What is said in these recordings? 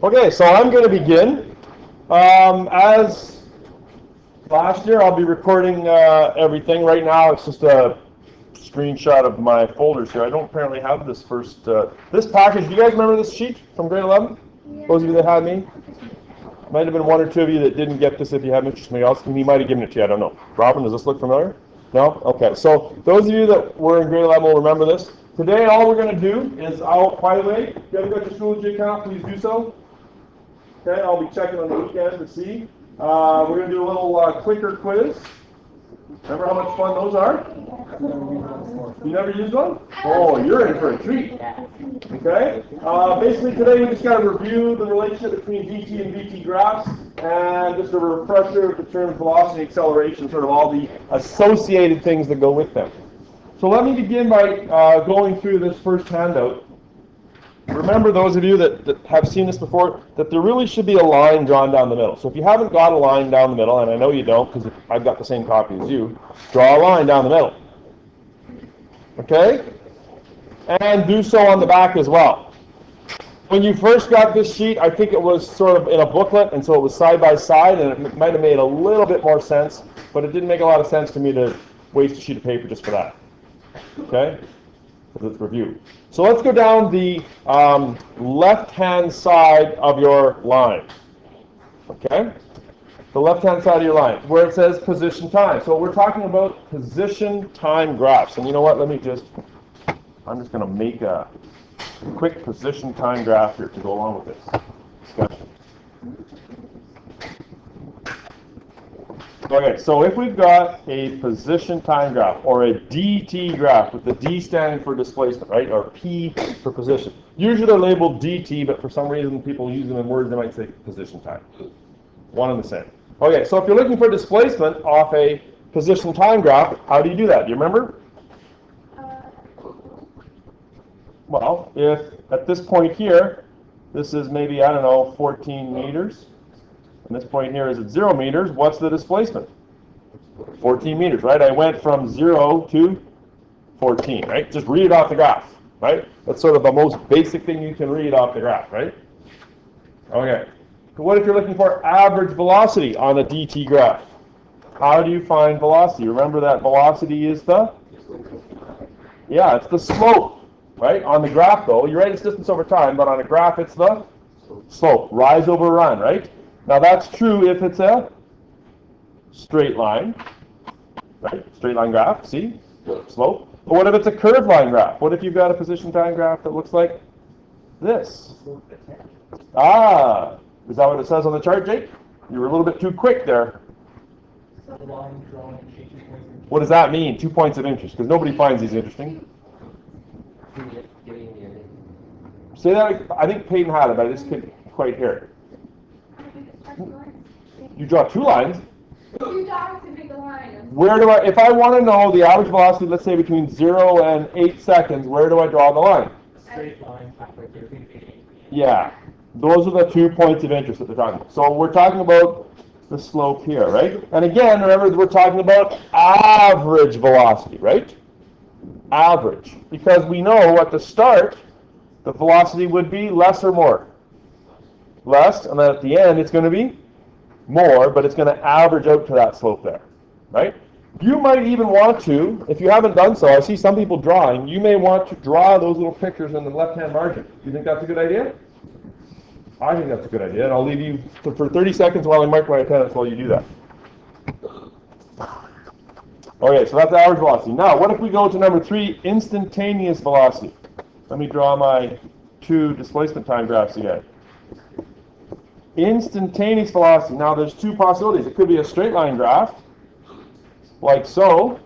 Okay, so I'm going to begin. As last year, I'll be recording everything. Right now, it's just a screenshot of my folders here. I don't apparently have this this package. Do you guys remember this sheet from grade 11? Yeah. Those of you that had me? Might have been one or two of you that didn't get this if you haven't. Somebody else, he might have given it to you. I don't know. Robin, does this look familiar? No? Okay. So those of you that were in grade 11 will remember this. Today, all we're going to do is, by the way, if you haven't got your Schoology account, please do so. Okay, I'll be checking on the weekend to see. We're going to do a little clicker quiz. Remember how much fun those are? You never used one? Oh, you're in for a treat. Okay? Basically today we just got to review the relationship between dt and vt graphs and just a refresher of the terms velocity, acceleration, sort of all the associated things that go with them. So let me begin by going through this first handout. Remember, those of you that have seen this before, that there really should be a line drawn down the middle. So if you haven't got a line down the middle, and I know you don't because I've got the same copy as you, draw a line down the middle. Okay? And do so on the back as well. When you first got this sheet, I think it was sort of in a booklet, and so it was side by side, and it might have made a little bit more sense, but it didn't make a lot of sense to me to waste a sheet of paper just for that. Okay? Let's review. So let's go down the left-hand side of your line. Okay? The left-hand side of your line, where it says position time. So we're talking about position time graphs. And you know what? I'm just going to make a quick position time graph here to go along with this discussion. Okay, so if we've got a position time graph, or a DT graph, with the D standing for displacement, right, or P for position. Usually they're labeled DT, but for some reason people use them in words, they might say position time. One and the same. Okay, so if you're looking for displacement off a position time graph, how do you do that? Do you remember? Well, if at this point here, this is maybe, I don't know, 14 meters, and this point here is at 0 meters, what's the displacement? 14 meters, right? I went from 0 to 14, right? Just read it off the graph, right? That's sort of the most basic thing you can read off the graph, right? Okay. So what if you're looking for average velocity on a DT graph? How do you find velocity? Remember that velocity is it's the slope, right? On the graph, though, you write its distance over time, but on a graph, it's the slope. Rise over run, right? Now that's true if it's a straight line, right? Straight line graph, see? Slope. But what if it's a curved line graph? What if you've got a position time graph that looks like this? Ah, is that what it says on the chart, Jake? You were a little bit too quick there. What does that mean? 2 points of interest, because nobody finds these interesting. Say that, I think Peyton had it, but I just couldn't quite hear it. You draw 2 lines. 2 dots to make a line. Where if I want to know the average velocity, let's say between 0 and 8 seconds, where do I draw the line? Straight line, halfway through. Yeah, those are the 2 points of interest that they're talking about. So we're talking about the slope here, right? And again, remember we're talking about average velocity, right? Average. Because we know at the start, the velocity would be less or more? Less, and then at the end it's going to be more, but it's going to average out to that slope there, right? You might even want to, if you haven't done so, I see some people drawing, you may want to draw those little pictures in the left-hand margin. Do you think that's a good idea? I think that's a good idea, and I'll leave you for 30 seconds while I mark my attendance while you do that. Okay, so that's average velocity. Now, what if we go to number 3, instantaneous velocity? Let me draw my 2 displacement time graphs again. Instantaneous velocity. Now, there's 2 possibilities. It could be a straight line graph, like so.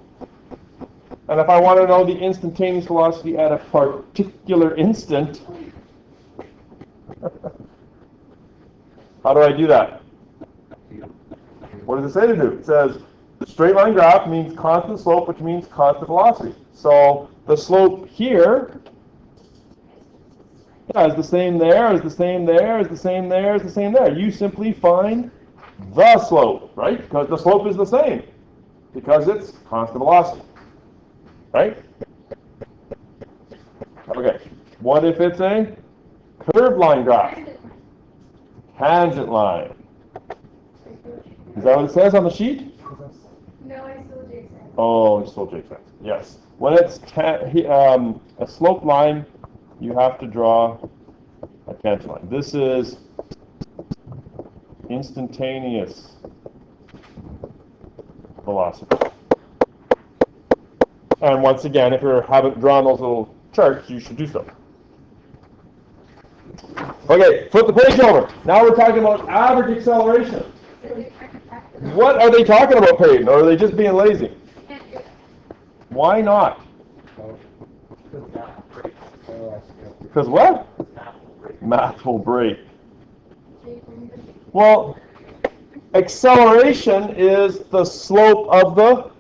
And if I want to know the instantaneous velocity at a particular instant, how do I do that? What does it say to do? It says straight line graph means constant slope, which means constant velocity. So the slope here is the same there, is the same there, is the same there, is the same there. You simply find the slope, right? Because the slope is the same. Because it's constant velocity. Right? Okay. What if it's a curved line graph? Tangent line. Is that what it says on the sheet? No, I still do. Oh, it's still Jake sense. Yes. When it's a slope line, you have to draw a tangent line. This is instantaneous velocity. And once again, if you haven't drawn those little charts, you should do so. Okay, flip the page over. Now we're talking about average acceleration. What are they talking about, Peyton? Or are they just being lazy? Why not? Because what? Math will break. Well, acceleration is the slope of the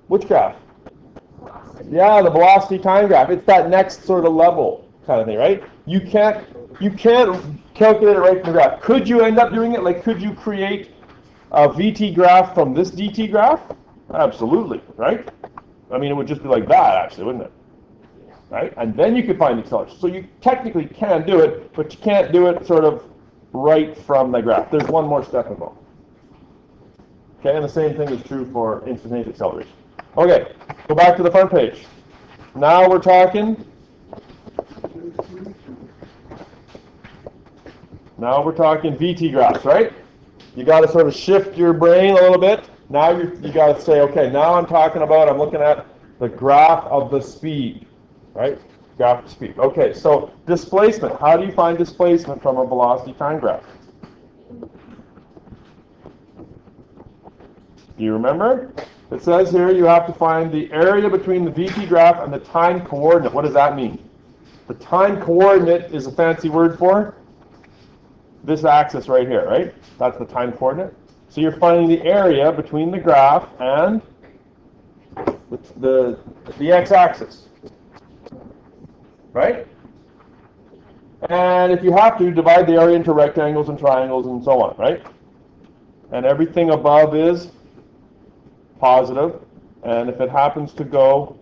which graph? Yeah, the velocity time graph. It's that next sort of level kind of thing, right? You can't calculate it right from the graph. Could you end up doing it? Like, could you create a VT graph from this DT graph? Absolutely, right? I mean, it would just be like that, actually, wouldn't it? Right? And then you could find the acceleration. So you technically can do it, but you can't do it sort of right from the graph. There's one more step involved. Okay, and the same thing is true for instantaneous acceleration. Okay, go back to the front page. Now we're talking VT graphs, right? You got to sort of shift your brain a little bit. Now you got to say, okay, now I'm looking at the graph of the speed, right? Graph of speed. Okay, so displacement. How do you find displacement from a velocity time graph? Do you remember? It says here you have to find the area between the VT graph and the time coordinate. What does that mean? The time coordinate is a fancy word for this axis right here, right? That's the time coordinate. So you're finding the area between the graph and the x-axis, right? And if you have to, divide the area into rectangles and triangles and so on, right? And everything above is positive, and if it happens to go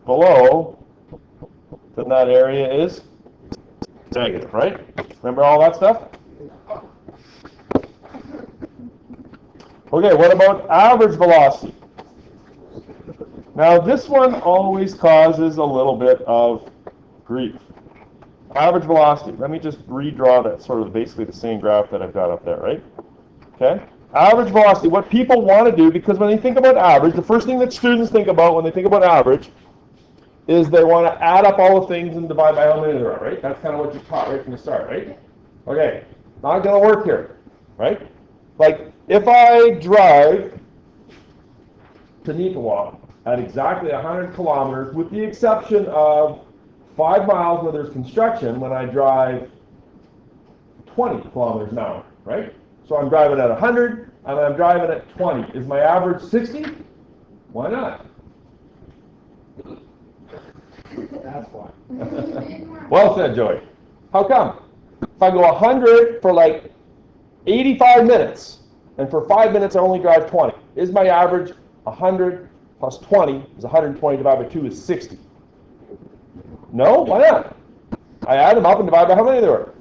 below, then that area is negative, right? Remember all that stuff? Okay, what about average velocity? Now this one always causes a little bit of grief. Average velocity. Let me just redraw that sort of basically the same graph that I've got up there, right? Okay? Average velocity, what people want to do, because when they think about average, the first thing that students think about when they think about average is they want to add up all the things and divide by how many there are, right? That's kind of what you're taught right from the start, right? Okay, not going to work here, right? Like, if I drive to Nipawa at exactly 100 kilometers, with the exception of 5 miles where there's construction, when I drive 20 kilometers an hour, right? So I'm driving at 100, and I'm driving at 20. Is my average 60? Why not? That's why. Well said, Joey. How come? If I go 100 for like 85 minutes, and for 5 minutes I only drive 20, is my average 100 plus 20 is 120 divided by 2 is 60? No? Why not? I add them up and divide by how many there are.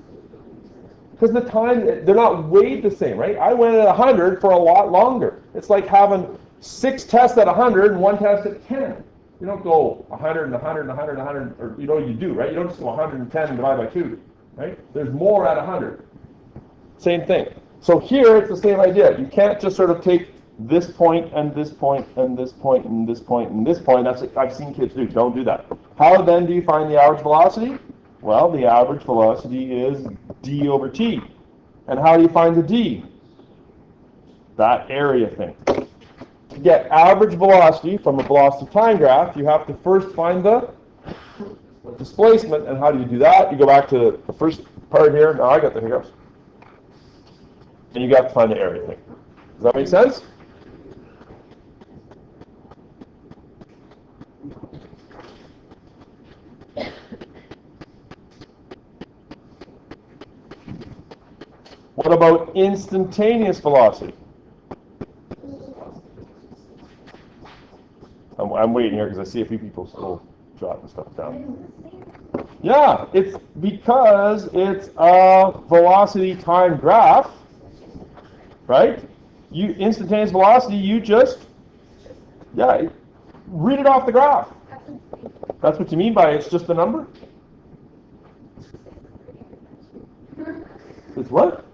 Because the time, they're not weighed the same, right? I went at 100 for a lot longer. It's like having 6 tests at 100 and 1 test at 10. You don't go 100 and 100 and 100 and 100, or you do, right? You don't just go 110 and divide by 2, right? There's more at 100. Same thing. So here it's the same idea. You can't just sort of take this point and this point and this point and this point and this point. That's what I've seen kids do. Don't do that. How then do you find the average velocity? Well, the average velocity is d over t. And how do you find the d? That area thing. To get average velocity from a velocity time graph, you have to first find the displacement. And how do you do that? You go back to the first part here. Now I got the hiccups. And you got to find the area thing. Does that make sense? What about instantaneous velocity? I'm waiting here because I see a few people still jotting stuff down. Yeah, it's because it's a velocity time graph, right? You instantaneous velocity, you just, yeah, read it off the graph. That's what you mean by it's just a number? It's what?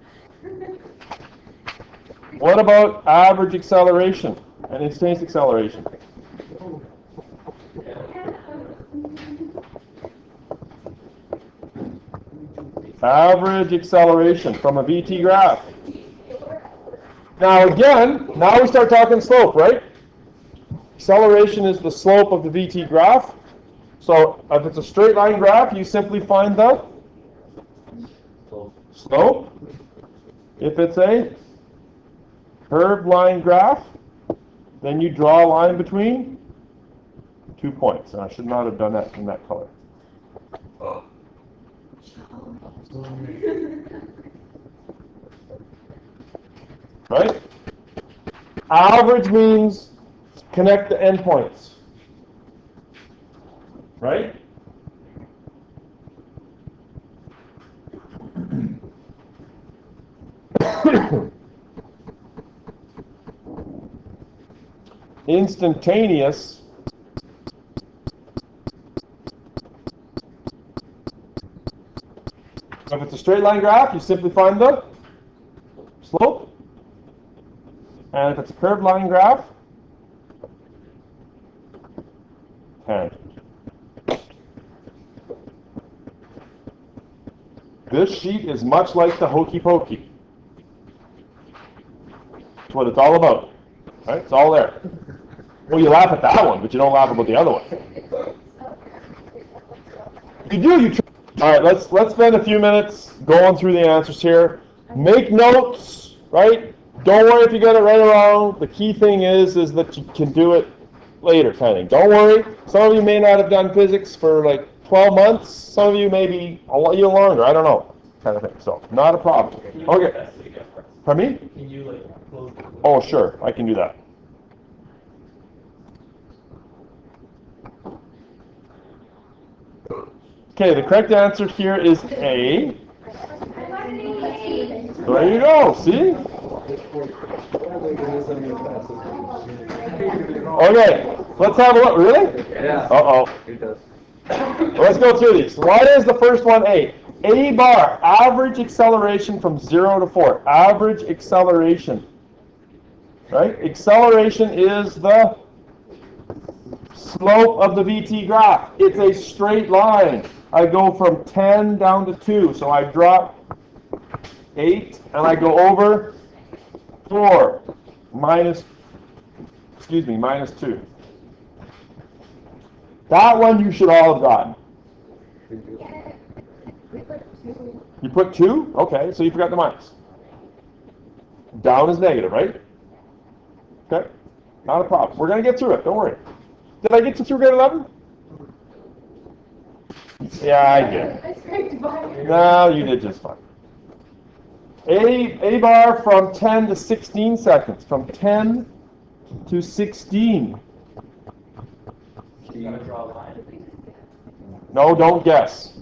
What about average acceleration and instantaneous acceleration? Average acceleration from a VT graph. Now again, now we start talking slope, right? Acceleration is the slope of the VT graph. So if it's a straight line graph, you simply find the slope. If it's a curved line graph, then you draw a line between 2 points. And I should not have done that in that color. Right? Average means connect the endpoints. Right? Instantaneous if it's a straight line graph, you simply find the slope. And if it's a curved line graph, tangent. This sheet is much like the hokey pokey. That's what it's all about. Right? It's all there. Well, you laugh at that one, but you don't laugh about the other one. You do. You try. All right. Let's spend a few minutes going through the answers here. Make notes. Right. Don't worry if you get it right or wrong. The key thing is that you can do it later, kind of thing. Don't worry. Some of you may not have done physics for like 12 months. Some of you maybe a lot longer. I don't know, kind of thing. So not a problem. Okay. Pardon me? Can you like close the Oh, sure. I can do that. Okay, the correct answer here is A. There you go. See? Okay, let's have a look. Really? Yeah. Uh-oh. It does. Let's go through these. Why is the first one A? A bar, average acceleration from 0 to 4. Average acceleration. Right? Acceleration is the slope of the VT graph. It's a straight line. I go from 10 down to 2. So I drop 8 and I go over 4 minus 2. That one you should all have gotten. You put 2? Okay, so you forgot the minus. Down is negative, right? Okay, not a problem. We're going to get through it, don't worry. Did I get you through grade 11? Yeah, I did. I scraped by. No, you did just fine. A bar from 10 to 16 seconds. From 10 to 16. You gotta draw a line. No, don't guess.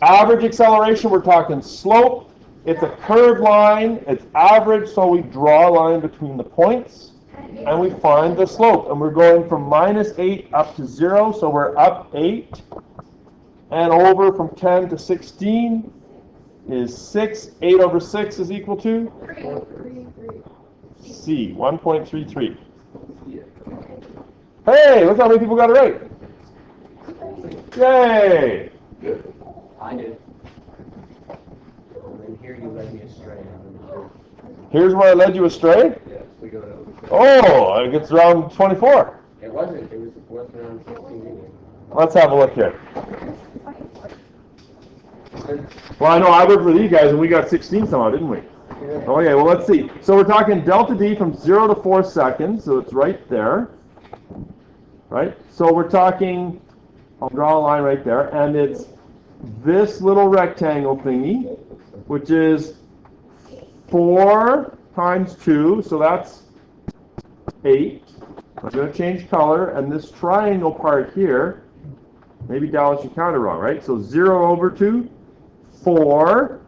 Average acceleration, we're talking slope. It's a curved line. It's average, so we draw a line between the points. And we find the slope. And we're going from minus 8 up to 0, so we're up 8. And over from 10 to 16 is 6. 8 over 6 is equal to? C, 1.33. Hey, look how many people got it right. Yay! Good. I did. And then here you led me astray. Here's where I led you astray. Yes, we go to. Oh, it gets around 24. It wasn't. It was around 16. Let's have a look here. Well, I know I worked with you guys and we got 16 somehow, didn't we? Yeah. Okay, well, let's see. So we're talking delta D from 0 to 4 seconds, so it's right there. Right? So we're talking, I'll draw a line right there, and it's this little rectangle thingy, which is 4 times 2, so that's 8. I'm going to change color, and this triangle part here Maybe Dallas, you counted wrong, right? So 0 over 2, 4.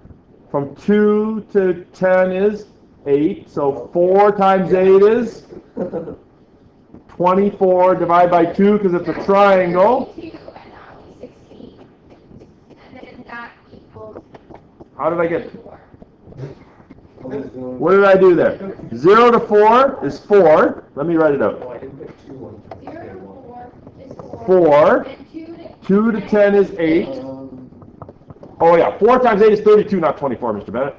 From 2 to 10 is 8. So 4 times 8 is 24. Divide by 2 because it's a triangle. 32 and that will be 16. And then that equals How did I get? 4. What did I do there? 0 to 4 is 4. Let me write it out. 0 to 4 is 4. 4. And 2 to 10 is 8. Oh yeah, 4 times 8 is 32, not 24, Mr. Bennett.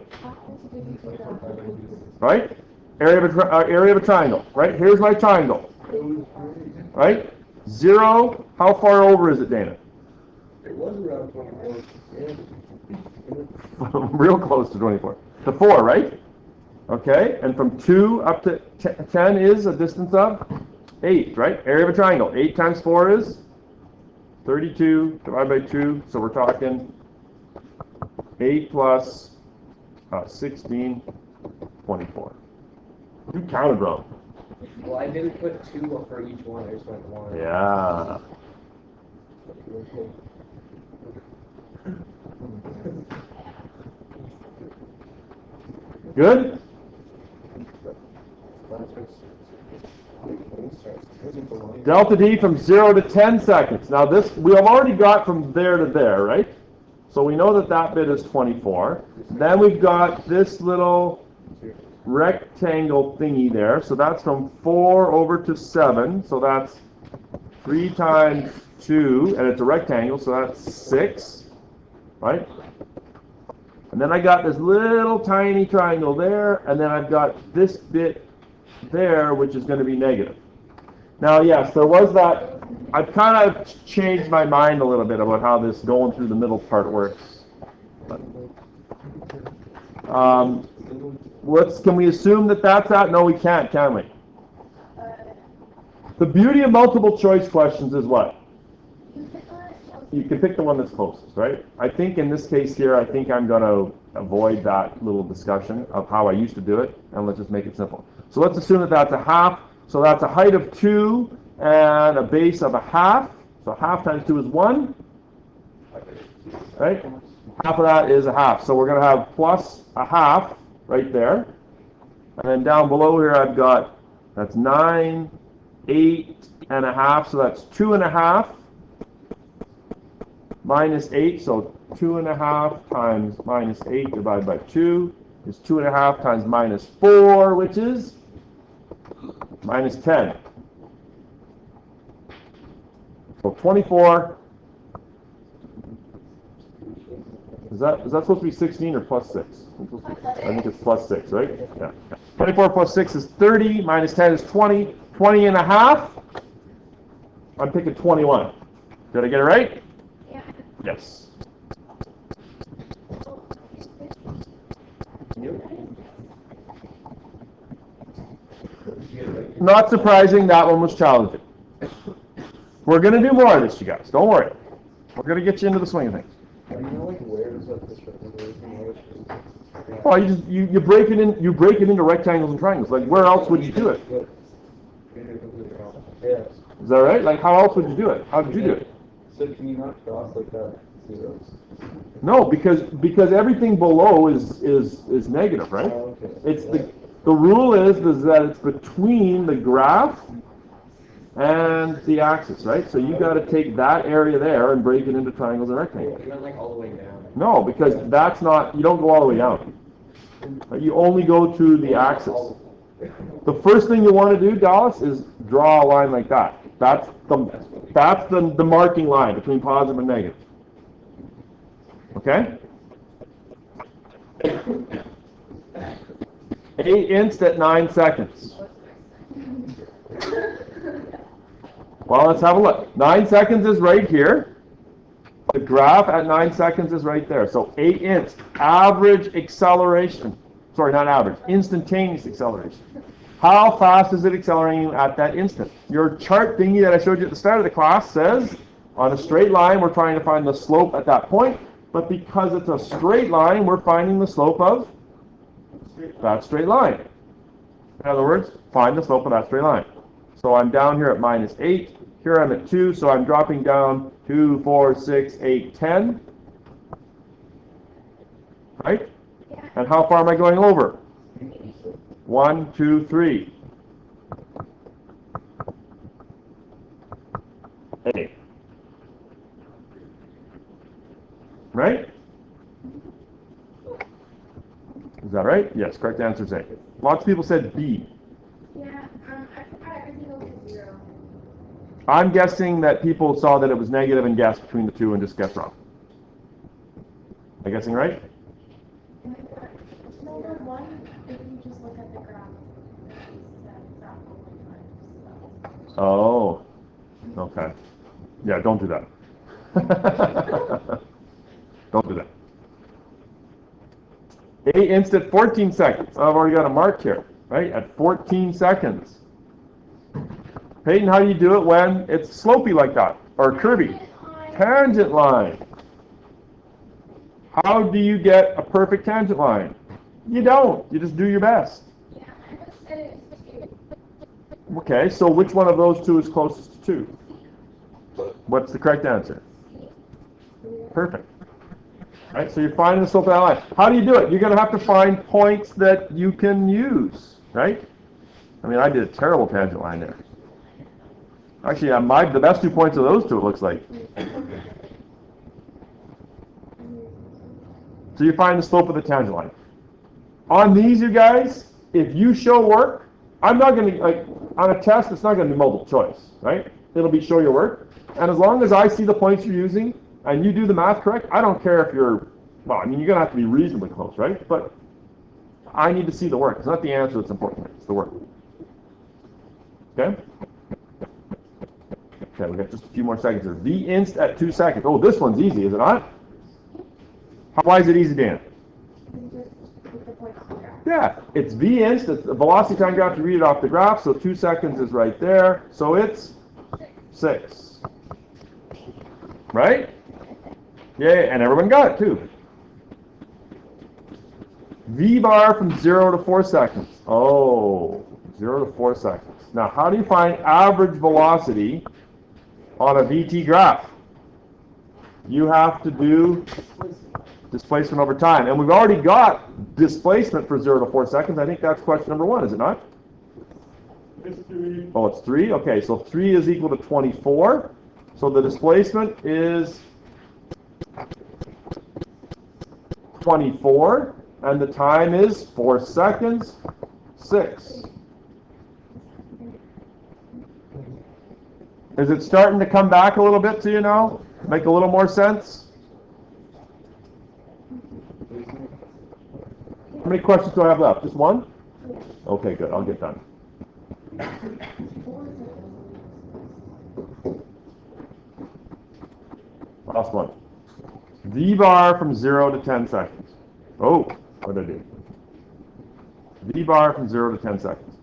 Right? Area of a triangle. Right? Here's my triangle. Right? 0. How far over is it, Dana? It was around 24. Yeah. Real close to 24. To 4, right? Okay, and from 2 up to 10 is a distance of 8, right? Area of a triangle. 8 times 4 is 32, divided by 2, so we're talking 8 plus 16, 24. You counted wrong. Well, I didn't put 2 for each one. I just went 1. Yeah. Good? Delta D from 0 to 10 seconds. Now this, we have already got from there to there, right? So we know that that bit is 24. Then we've got this little rectangle thingy there. So that's from 4 over to 7. So that's 3 times 2, and it's a rectangle, so that's 6, right? And then I got this little tiny triangle there, and then I've got this bit there, which is going to be negative. Now, yes, there was that. I've kind of changed my mind a little bit about how this going through the middle part works. Can we assume that that's that? No, we can't, can we? The beauty of multiple choice questions is what? You can pick the one that's closest, right? I think in this case here, I think I'm going to avoid that little discussion of how I used to do it, and let's just make it simple. So let's assume that that's a half. So that's a height of 2 and a base of a half. So half times 2 is 1, right? Half of that is a half. So we're going to have plus a half right there. And then down below here I've got, that's 9, 8 and a half. So that's 2 and a half minus 8. So 2 and a half times minus 8 divided by 2 is 2 and a half times minus 4, which is minus 10. So 24. Is that supposed to be 16 or plus 6? I think it's plus 6, right? Yeah. 24 plus 6 is 30. Minus 10 is 20. 20 and a half. I'm picking 21. Did I get it right? Yeah. Yes. Not surprising, that one was challenging. We're going to do more of this, you guys. Don't worry. We're going to get you into the swing of things. Do you know like where does that description? Well, you break it in. You break it into rectangles and triangles. Like, where else would you do it? Yeah. Is that right? Like, how else would you do it? How did you do it? So can you not cross like that? Zeros. No, because everything below is negative, right? Oh, okay. It's the rule is that it's between the graph and the axis, right? So you got to take that area there and break it into triangles and rectangles. You went like all the way down. No, because that's not. You don't go all the way down. You only go to the axis. The first thing you want to do, Dallas, is draw a line like that. That's the marking line between positive and negative. Okay? 8 inst at 9 seconds. Well, let's have a look. 9 seconds is right here. The graph at 9 seconds is right there. So 8 inst, average acceleration. Sorry, not average, instantaneous acceleration. How fast is it accelerating at that instant? Your chart thingy that I showed you at the start of the class says, on a straight line, we're trying to find the slope at that point. But because it's a straight line, we're finding the slope of that straight line. In other words, find the slope of that straight line. So I'm down here at minus 8. Here I'm at 2, so I'm dropping down 2, 4, 6, 8, 10. Right? Yeah. And how far am I going over? 1, 2, 3. 8. Right? Is that right? Yes, correct answer is A. Lots of people said B. Yeah, I forgot everything goes to 0. I'm guessing that people saw that it was negative and guessed between the two and just guessed wrong. Am I guessing right? Number 1, if you just look at the graph, it's that graph over time, so. Oh, okay. Yeah, don't do that. Don't do that. 8 inst at 14 seconds. I've already got a mark here, right? At 14 seconds. Peyton, how do you do it when it's slopey like that? Or curvy? Tangent line. How do you get a perfect tangent line? You don't. You just do your best. Yeah, I just said it was 2. Okay, so which one of those two is closest to 2? What's the correct answer? Perfect. Right, so you're finding the slope of that line. How do you do it? You're going to have to find points that you can use, right? I mean, I did a terrible tangent line there. Actually, the best 2 points of those two, it looks like. So you find the slope of the tangent line. On these, you guys, if you show work, I'm not going to, like, on a test, it's not going to be multiple choice, right? It'll be show your work. And as long as I see the points you're using, and you do the math correct, I don't care if you're, well, I mean, you're going to have to be reasonably close, right? But I need to see the work. It's not the answer that's important. It's the work. Okay? Okay, we got just a few more seconds here. V inst at 2 seconds. Oh, this one's easy, is it not? Why is it easy, Dan? Yeah, it's V inst. It's the velocity time graph. You read it off the graph, so 2 seconds is right there. So it's 6. Right? Yay, and everyone got it too. V bar from 0 to 4 seconds. Oh, 0 to 4 seconds. Now, how do you find average velocity on a VT graph? You have to do displacement over time. And we've already got displacement for 0 to 4 seconds. I think that's question number 1, is it not? It's 3. Oh, it's 3? Okay, so 3 is equal to 24. So the displacement is 24, and the time is 4 seconds, 6. Is it starting to come back a little bit to you now? Make a little more sense? How many questions do I have left? Just one? Okay, good. I'll get done. Last one. V bar from 0 to 10 seconds. Oh, what did I do? V bar from 0 to 10 seconds.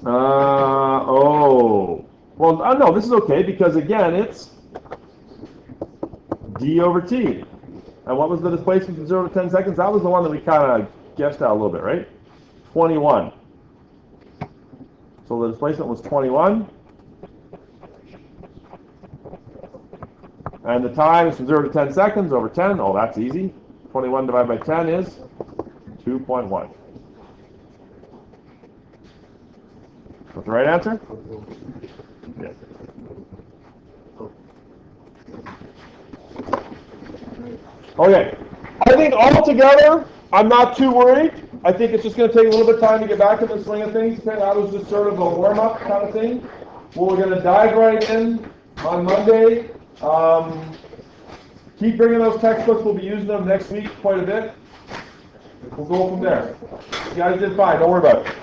Oh. Well, no, this is okay because, again, it's d over t. And what was the displacement from 0 to 10 seconds? That was the one that we kind of guessed at a little bit, right? 21. So the displacement was 21. And the time is from 0 to 10 seconds over 10. Oh, that's easy. 21 divided by 10 is 2.1. What's the right answer? Yes. Okay. I think altogether, I'm not too worried. I think it's just going to take a little bit of time to get back in the swing of things. That was just sort of a warm-up kind of thing. Well, we're going to dive right in on Monday. Keep bringing those textbooks. We'll be using them next week quite a bit. We'll go from there. You guys did fine. Don't worry about it.